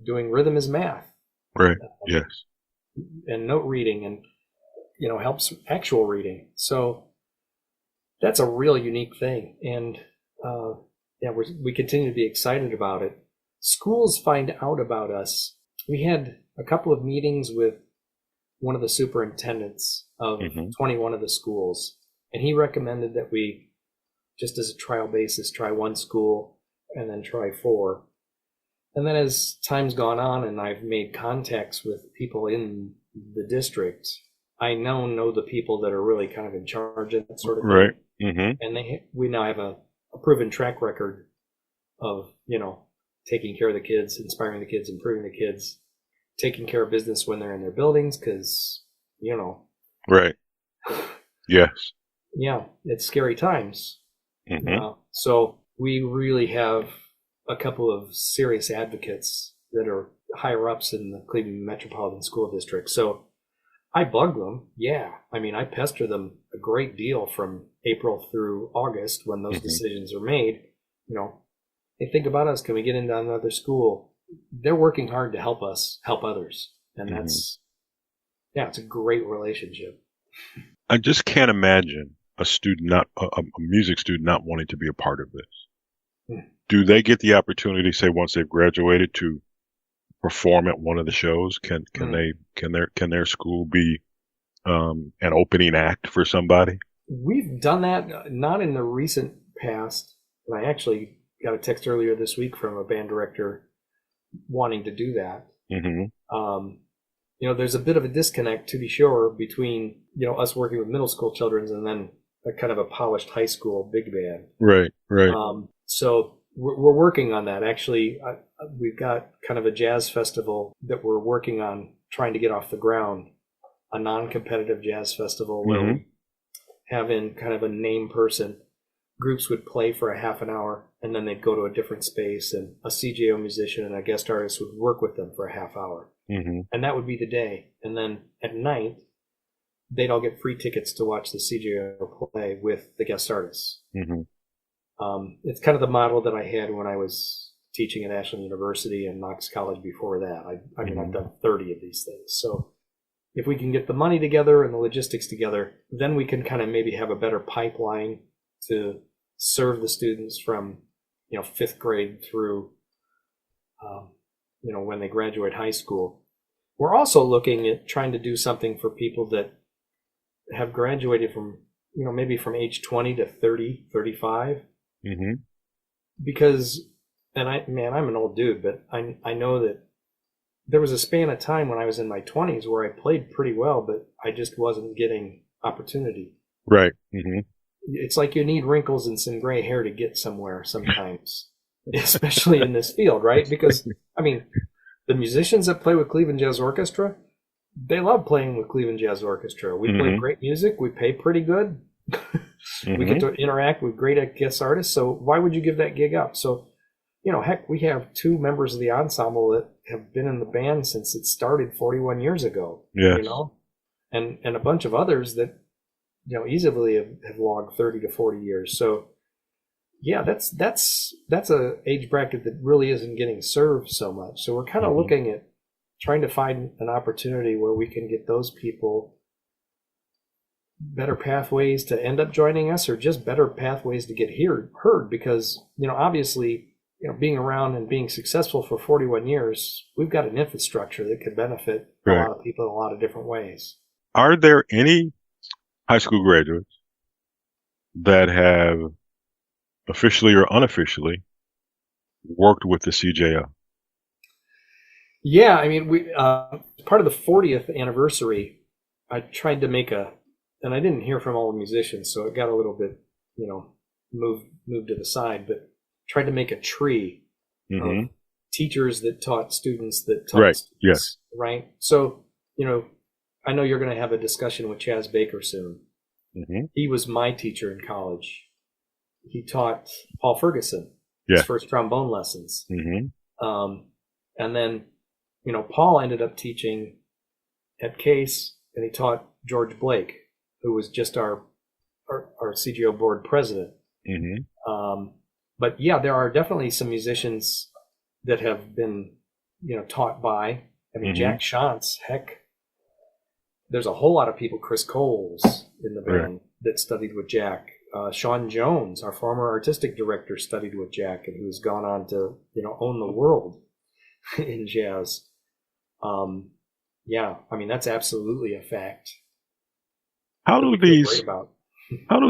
doing rhythm is math. Right. Yes. And note reading and, helps actual reading. So that's a real unique thing. And we continue to be excited about it. Schools find out about us. We had a couple of meetings with one of the superintendents of 21 of the schools, and he recommended that we, just as a trial basis, try 1 school and then try 4. And then as time's gone on and I've made contacts with people in the district, I know the people that are really kind of in charge of that sort of thing. Right. And we now have a proven track record of, taking care of the kids, inspiring the kids, improving the kids, taking care of business when they're in their buildings, because, Right. Yes. Yeah, it's scary times. So we really have a couple of serious advocates that are higher ups in the Cleveland Metropolitan School District. So I bug them. Yeah. I mean, I pester them a great deal from April through August when those decisions are made. Hey, think about us. Can we get into another school? They're working hard to help us help others. And yeah, it's a great relationship. I just can't imagine a student a music student not wanting to be a part of this. Do they get the opportunity, say, once they've graduated, to perform at one of the shows? Can their school be an opening act for somebody? We've done that, not in the recent past. And I actually got a text earlier this week from a band director wanting to do that. There's a bit of a disconnect, to be sure, between us working with middle school children and then a kind of a polished high school big band. Right. So we're working on that. Actually, we've got kind of a jazz festival that we're working on trying to get off the ground, a non-competitive jazz festival where we have in kind of a name person. Groups would play for a half an hour, and then they'd go to a different space, and a CJO musician and a guest artist would work with them for a half hour. And that would be the day. And then at night, they'd all get free tickets to watch the CJO play with the guest artists. It's kind of the model that I had when I was teaching at Ashland University and Knox College before that. I mean, I've done 30 of these things. So if we can get the money together and the logistics together, then we can kind of maybe have a better pipeline to serve the students from, fifth grade through, when they graduate high school. We're also looking at trying to do something for people that have graduated from, maybe from age 20 to 30, 35. Because, and I'm an old dude, but I know that there was a span of time when I was in my 20s where I played pretty well, but I just wasn't getting opportunity. Right. It's like you need wrinkles and some gray hair to get somewhere sometimes, especially in this field, right? Because, the musicians that play with Cleveland Jazz Orchestra, they love playing with Cleveland Jazz Orchestra. We play great music. We pay pretty good. We get to interact with great guest artists. So why would you give that gig up? So, heck, we have 2 members of the ensemble that have been in the band since it started 41 years ago. Yes. And a bunch of others that, easily have logged 30 to 40 years. So, yeah, that's a age bracket that really isn't getting served so much. So we're kind of looking at trying to find an opportunity where we can get those people better pathways to end up joining us, or just better pathways to get heard. Because, obviously, being around and being successful for 41 years, we've got an infrastructure that could benefit a lot of people in a lot of different ways. Are there any high school graduates that have officially or unofficially worked with the CJO? Yeah, we part of the 40th anniversary, I tried to make and I didn't hear from all the musicians, so it got a little bit, moved to the side, but tried to make a tree of teachers that taught students that taught students. Yes. Right? So, I know you're going to have a discussion with Chaz Baker soon. He was my teacher in college. He taught Paul Ferguson his first trombone lessons. And then, Paul ended up teaching at Case, and he taught George Blake, who was just our CJO board president. But yeah, there are definitely some musicians that have been, taught by. Jack Shantz, heck, there's a whole lot of people. Chris Coles in the band that studied with Jack. Sean Jones, our former artistic director, studied with Jack, and who's gone on to, own the world in jazz. That's absolutely a fact. How do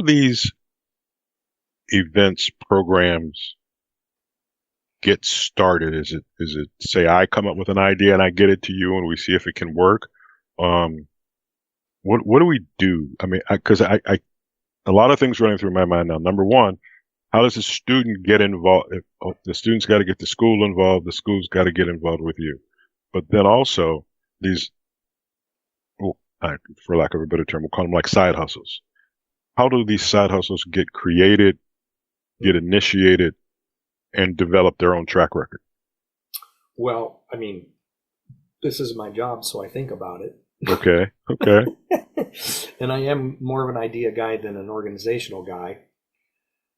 these events, programs get started? Is it say I come up with an idea and I get it to you and we see if it can work? What do we do? Because I a lot of things running through my mind now. Number one, how does a student get involved? The student's got to get the school involved. The school's got to get involved with you. But then also these, for lack of a better term, we'll call them like side hustles. How do these side hustles get created, get initiated, and develop their own track record? Well, this is my job, so I think about it. Okay. And I am more of an idea guy than an organizational guy.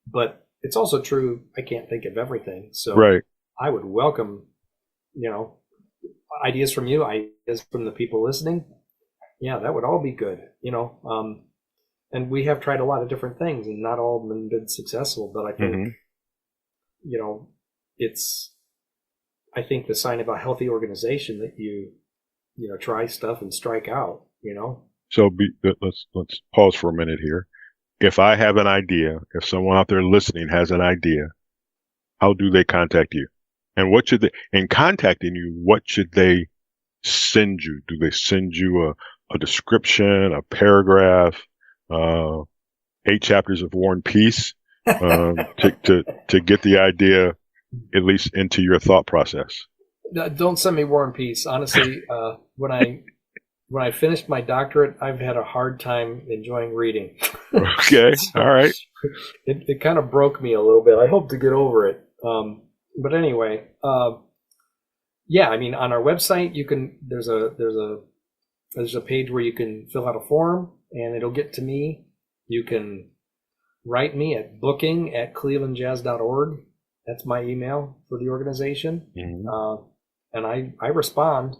But it's also true, I can't think of everything. So I would welcome, ideas from you, ideas from the people listening. yeah, that would all be good, and we have tried a lot of different things and not all of them have been successful, but I think, it's, I think the sign of a healthy organization that you try stuff and strike out, So let's pause for a minute here. If I have an idea, if someone out there listening has an idea, how do they contact you? And what should they, in contacting you, what should they send you? Do they send you a description, a paragraph, 8 chapters of War and Peace, to get the idea at least into your thought process? Don't send me War and Peace. Honestly, when I finished my doctorate, I've had a hard time enjoying reading. Okay, So all right. It kind of broke me a little bit. I hope to get over it. But anyway, yeah, I mean, on our website, there's a page where you can fill out a form and it'll get to me. You can write me at booking@clevelandjazz.org. That's my email for the organization. Mm-hmm. And I respond.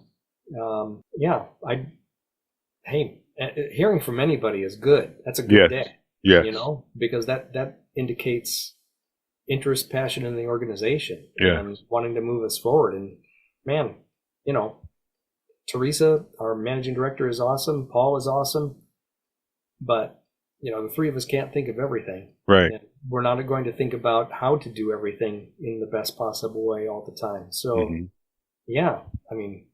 Hearing from anybody is good. That's a good day. Yes. Because that indicates interest, passion in the organization, Yeah. and wanting to move us forward. And man, Teresa, our managing director, is awesome. Paul is awesome, but the three of us can't think of everything. Right. And we're not going to think about how to do everything in the best possible way all the time. So, yeah, I mean,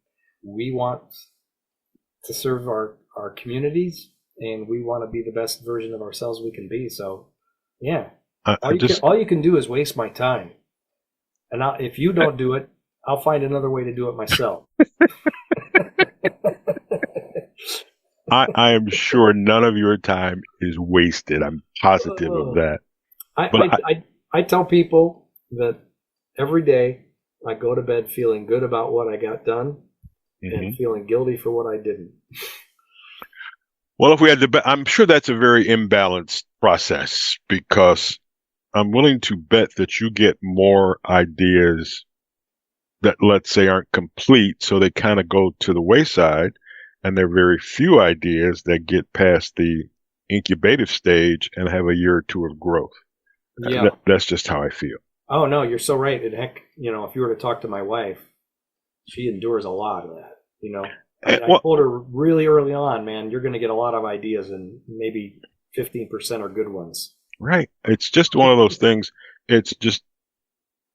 we want to serve our communities, and we want to be the best version of ourselves we can be. So, yeah, all you can do is waste my time. And if you don't do it, I'll find another way to do it myself. I am sure none of your time is wasted. I'm positive of that. I tell people that every day I go to bed feeling good about what I got done and feeling guilty for what I didn't. Well, if we had to, I'm sure that's a very imbalanced process, because I'm willing to bet that you get more ideas that, let's say, aren't complete, so they kind of go to the wayside, and there are very few ideas that get past the incubative stage and have a year or two of growth. Yeah. That's just how I feel. Oh, no, you're so right. And heck, if you were to talk to my wife, she endures a lot of that, I told her really early on, man, you're going to get a lot of ideas, and maybe 15% are good ones. Right. It's just one of those things. It's just,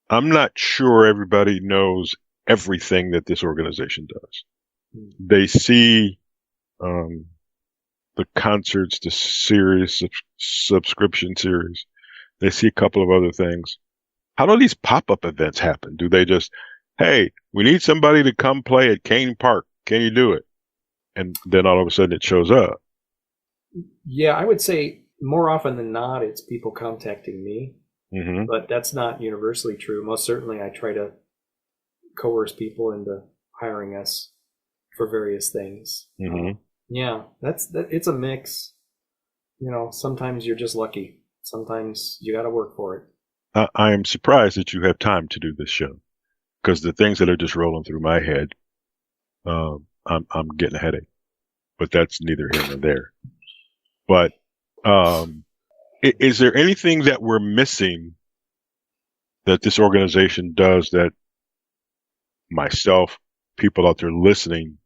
I'm not sure everybody knows everything that this organization does. They see the concerts, the series, subscription series. They see a couple of other things. How do these pop-up events happen? Do they just, hey, we need somebody to come play at Kane Park. Can you do it? And then all of a sudden it shows up. Yeah, I would say more often than not, it's people contacting me. But that's not universally true. Most certainly I try to coerce people into hiring us for various things. Yeah, it's a mix. Sometimes you're just lucky. Sometimes you got to work for it. I am surprised that you have time to do this show, because the things that are just rolling through my head, I'm getting a headache, but that's neither here nor there. But is there anything that we're missing that this organization does that myself, people out there listening,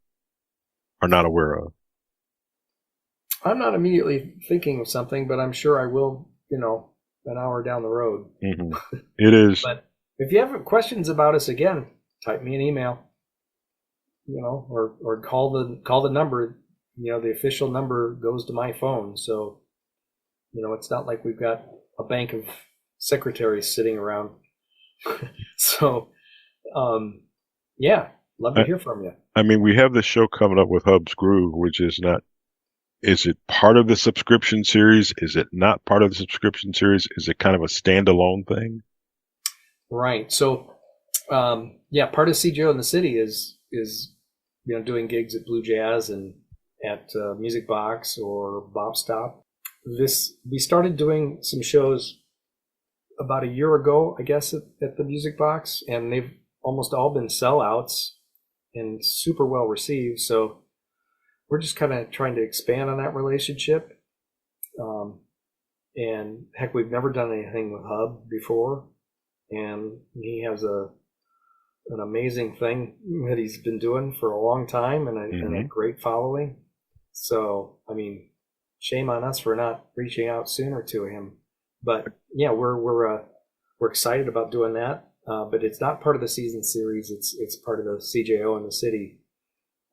are not aware of? I'm not immediately thinking of something, but I'm sure I will, an hour down the road. It is. But if you have questions about us, again, type me an email, or call the number. The official number goes to my phone. So, it's not like we've got a bank of secretaries sitting around. So, yeah, love to hear from you. I mean, we have the show coming up with Hub's Groove, which is not, is it part of the subscription series? Is it not part of the subscription series? Is it kind of a standalone thing? Right. So, part of CJO in the city is doing gigs at Blue Jazz and at Music Box or Bob Stop. We started doing some shows about a year ago, I guess, at the Music Box, and they've almost all been sellouts and super well received. So we're just kind of trying to expand on that relationship. And heck, we've never done anything with Hub before, and he has an amazing thing that he's been doing for a long time, and a great following. So, I mean, shame on us for not reaching out sooner to him. But yeah, we're excited about doing that. But it's not part of the season series. It's part of the CJO and the city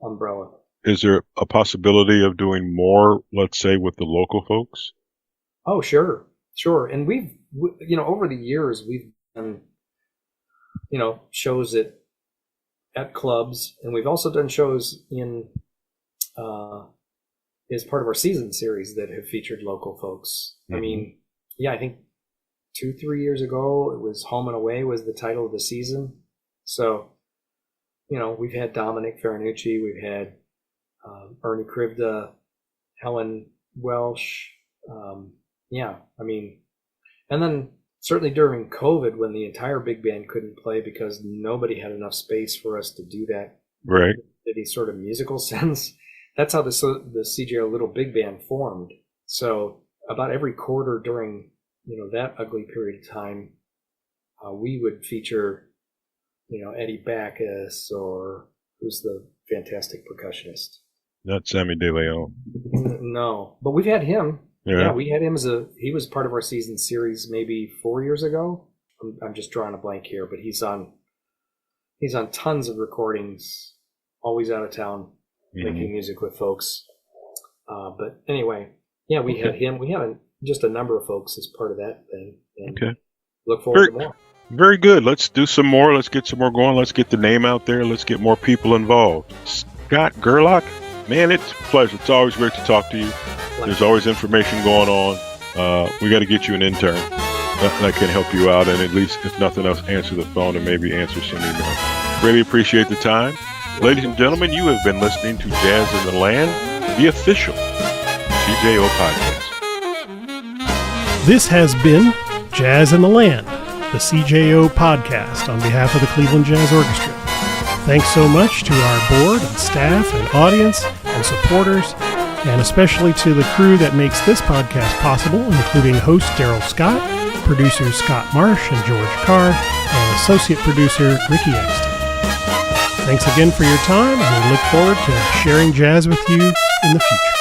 umbrella. Is there a possibility of doing more, let's say, with the local folks? Oh, sure. And we've over the years, we've done, shows at clubs, and we've also done shows in, as part of our season series that have featured local folks. I mean, yeah, I think 2-3 years ago, it was Home and Away was the title of the season. So, we've had Dominic Faranucci, we've had Ernie Krivda, Helen Welsh, and then certainly during COVID, when the entire big band couldn't play because nobody had enough space for us to do that, right? In any sort of musical sense, that's how the CJO Little Big Band formed. So about every quarter during that ugly period of time, we would feature Eddie Backus, or who's the fantastic percussionist. Not Sammy De Leon. No, but we've had him. Yeah, we had him he was part of our season series maybe 4 years ago. I'm just drawing a blank here, but he's on tons of recordings, always out of town, making music with folks. But anyway, yeah, we had him. We had just a number of folks as part of that thing. And look forward to more. Very good. Let's do some more. Let's get some more going. Let's get the name out there. Let's get more people involved. Scott Garlock, man, it's a pleasure. It's always great to talk to you. There's always information going on. We got to get you an intern that can help you out, and at least, if nothing else, answer the phone and maybe answer some emails. Really appreciate the time. Ladies and gentlemen, you have been listening to Jazz in the Land, the official CJO podcast. This has been Jazz in the Land, the CJO podcast on behalf of the Cleveland Jazz Orchestra. Thanks so much to our board and staff and audience and supporters, and especially to the crew that makes this podcast possible, including host Darrell Scott, producers Scott Marsh and George Carr, and associate producer Ricky Exton. Thanks again for your time, and we look forward to sharing jazz with you in the future.